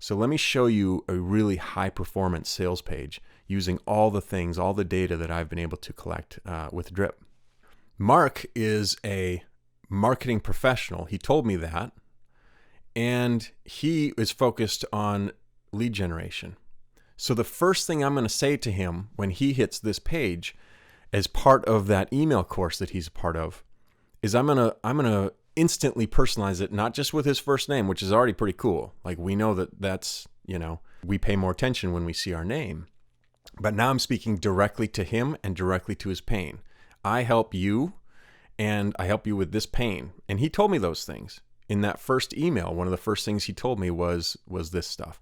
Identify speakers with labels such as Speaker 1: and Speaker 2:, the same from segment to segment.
Speaker 1: So let me show you a really high performance sales page using all the things, all the data that I've been able to collect with Drip. Mark is a marketing professional. He told me that. And he is focused on lead generation. So the first thing I'm going to say to him when he hits this page as part of that email course that he's a part of is I'm going to instantly personalize it, not just with his first name, which is already pretty cool. Like we know that's, we pay more attention when we see our name. But now I'm speaking directly to him and directly to his pain. I help you and I help you with this pain. And he told me those things. In that first email, one of the first things he told me was this stuff.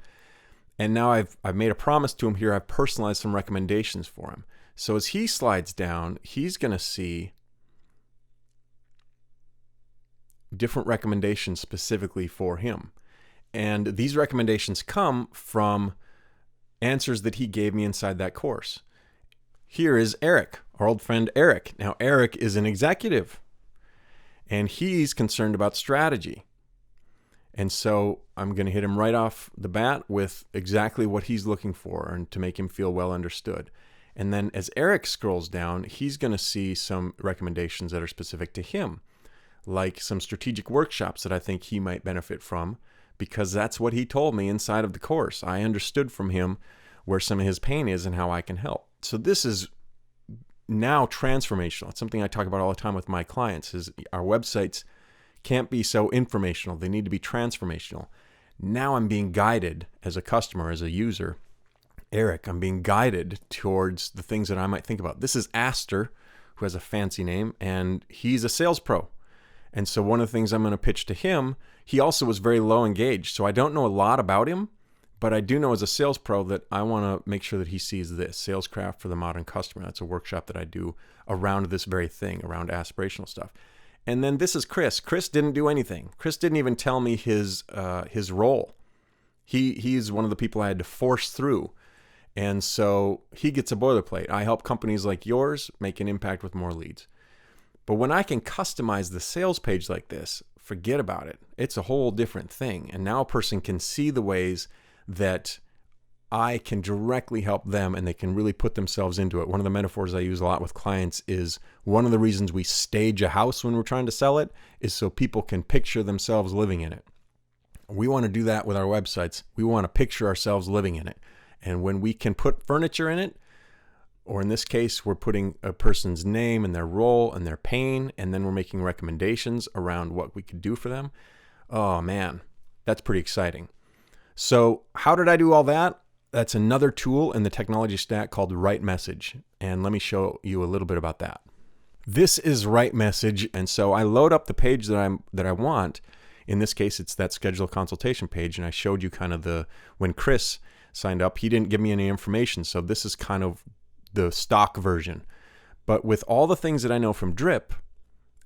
Speaker 1: And now I've made a promise to him here. I've personalized some recommendations for him. So as he slides down, he's going to see different recommendations specifically for him. And these recommendations come from answers that he gave me inside that course. Here is Eric, our old friend Eric. Now, Eric is an executive. And he's concerned about strategy. And so I'm going to hit him right off the bat with exactly what he's looking for and to make him feel well understood. And then as Eric scrolls down, he's going to see some recommendations that are specific to him, like some strategic workshops that I think he might benefit from, because that's what he told me inside of the course. I understood from him where some of his pain is and how I can help. So this is now transformational. It's something I talk about all the time with my clients is our websites can't be so informational. They need to be transformational. Now I'm being guided as a customer, as a user. Eric, I'm being guided towards the things that I might think about. This is Aster, who has a fancy name, and he's a sales pro. And so one of the things I'm going to pitch to him, he also was very low engaged. So I don't know a lot about him, but I do know as a sales pro that I want to make sure that he sees this, Salescraft for the Modern Customer. That's a workshop that I do around this very thing, around aspirational stuff. And then this is Chris. Chris didn't do anything. Chris didn't even tell me his role. He's one of the people I had to force through. And so he gets a boilerplate. I help companies like yours make an impact with more leads. But when I can customize the sales page like this, forget about it. It's a whole different thing. And now a person can see the ways that I can directly help them and they can really put themselves into it. One of the metaphors I use a lot with clients is one of the reasons we stage a house when we're trying to sell it is so people can picture themselves living in it. We want to do that with our websites. We want to picture ourselves living in it. And when we can put furniture in it, or in this case, we're putting a person's name and their role and their pain, and then we're making recommendations around what we could do for them. Oh man, that's pretty exciting. So how did I do all that? That's another tool in the technology stack called RightMessage. And let me show you a little bit about that. This is RightMessage. And so I load up the page that I want. In this case, it's that schedule consultation page. And I showed you kind of when Chris signed up, he didn't give me any information. So this is kind of the stock version. But with all the things that I know from Drip,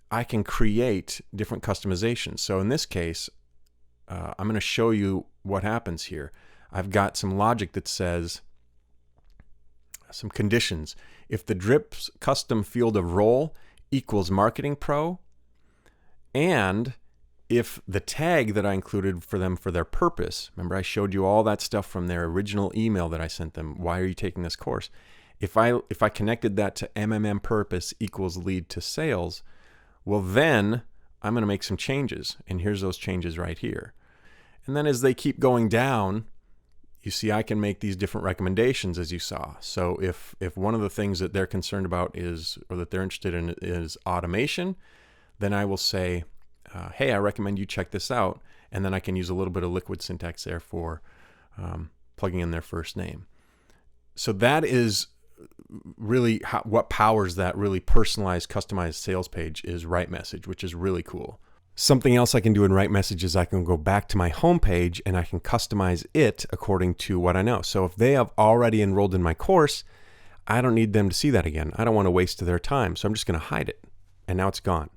Speaker 1: I can create different customizations. So in this case, I'm going to show you what happens here. I've got some logic that says some conditions. If the Drip's custom field of role equals marketing pro, and if the tag that I included for them for their purpose, remember I showed you all that stuff from their original email that I sent them, why are you taking this course? If I connected that to MMM purpose equals lead to sales, well then I'm going to make some changes. And here's those changes right here. And then as they keep going down, you see I can make these different recommendations as you saw. So if one of the things that they're concerned about is, or that they're interested in is automation, then I will say, hey, I recommend you check this out. And then I can use a little bit of liquid syntax there for plugging in their first name. So that is really what powers that really personalized, customized sales page is RightMessage, which is really cool. Something else I can do in RightMessage is I can go back to my homepage and I can customize it according to what I know. So if they have already enrolled in my course, I don't need them to see that again. I don't want to waste their time. So I'm just going to hide it. And now it's gone.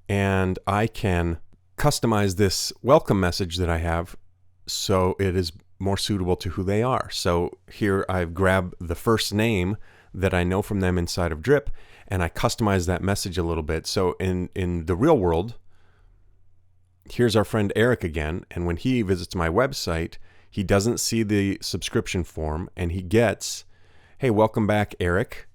Speaker 1: And I can customize this welcome message that I have so it is more suitable to who they are. So here I've grabbed the first name that I know from them inside of Drip and I customize that message a little bit. So in the real world, here's our friend Eric again. And when he visits my website, He doesn't see the subscription form, and he gets, hey, welcome back, Eric.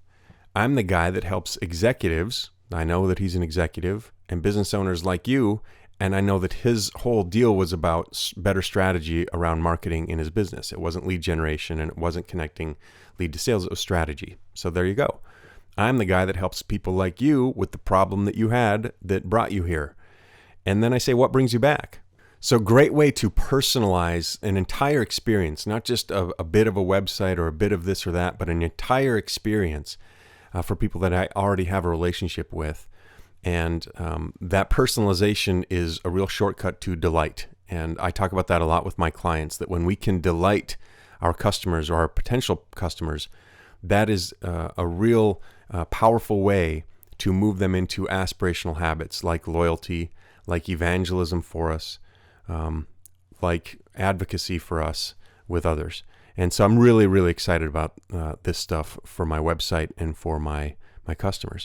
Speaker 1: I'm the guy that helps executives. I know that he's an executive, and business owners like you, and I know that his whole deal was about better strategy around marketing in his business. It wasn't lead generation, and it wasn't connecting lead to sales. It was strategy. So there you go. I'm the guy that helps people like you with the problem that you had that brought you here. And then I say, what brings you back? So great way to personalize an entire experience, not just a bit of a website or a bit of this or that, but an entire experience for people that I already have a relationship with. And that personalization is a real shortcut to delight. And I talk about that a lot with my clients, that when we can delight our customers or our potential customers, that is a real powerful way to move them into aspirational habits like loyalty, like evangelism for us, like advocacy for us with others. And so I'm really, really excited about this stuff for my website and for my customers.